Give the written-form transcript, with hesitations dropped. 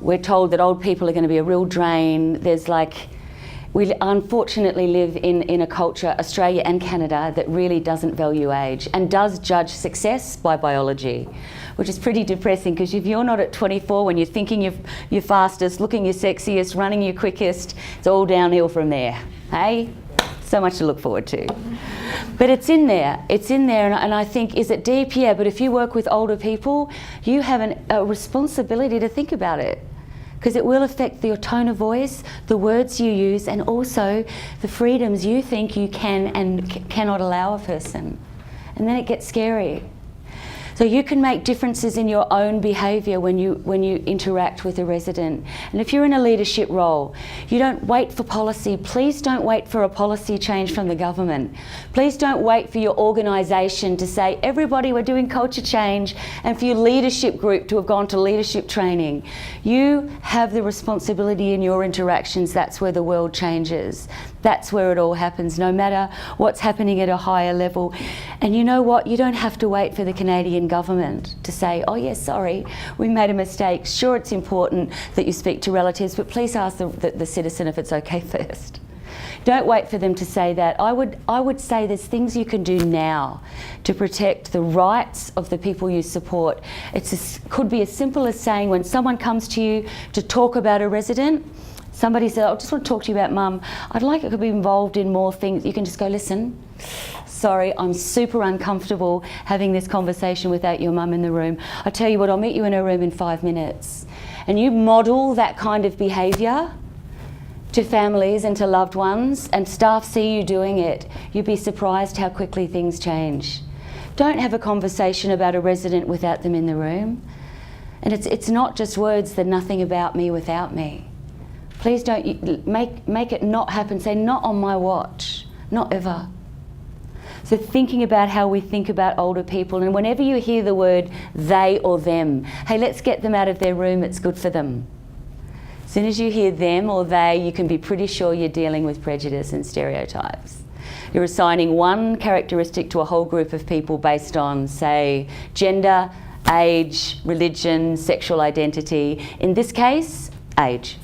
We're told that old people are going to be a real drain. There's like, we unfortunately live in a culture, Australia and Canada, that really doesn't value age and does judge success by biology, which is pretty depressing, because if you're not at 24 when you're thinking you're fastest, looking your sexiest, running your quickest, it's all downhill from there, hey? So much to look forward to. But it's in there, and I think, is it deep? Yeah, but if you work with older people, you have a responsibility to think about it, because it will affect your tone of voice, the words you use, and also the freedoms you think you can and cannot allow a person. And then it gets scary. So you can make differences in your own behaviour when you interact with a resident. And if you're in a leadership role, you don't wait for policy. Please don't wait for a policy change from the government. Please don't wait for your organisation to say, everybody, we're doing culture change, and for your leadership group to have gone to leadership training. You have the responsibility in your interactions. That's where the world changes. That's where it all happens, no matter what's happening at a higher level. And you know what? You don't have to wait for the Canadian government to say, oh yes, sorry, we made a mistake. Sure, it's important that you speak to relatives, but please ask the citizen if it's okay first. Don't wait for them to say that. I would say there's things you can do now to protect the rights of the people you support. It could be as simple as saying, when someone comes to you to talk about a resident, somebody said, I just want to talk to you about mum. I'd like it to be involved in more things. You can just go, listen, sorry, I'm super uncomfortable having this conversation without your mum in the room. I tell you what, I'll meet you in her room in 5 minutes. And you model that kind of behaviour to families and to loved ones, and staff see you doing it, you'd be surprised how quickly things change. Don't have a conversation about a resident without them in the room. And it's not just words, they're nothing about me without me. Please don't make it not happen. Say, not on my watch, not ever. So thinking about how we think about older people, and whenever you hear the word they or them, hey, let's get them out of their room, it's good for them. As soon as you hear them or they, you can be pretty sure you're dealing with prejudice and stereotypes. You're assigning one characteristic to a whole group of people based on, say, gender, age, religion, sexual identity. In this case, age.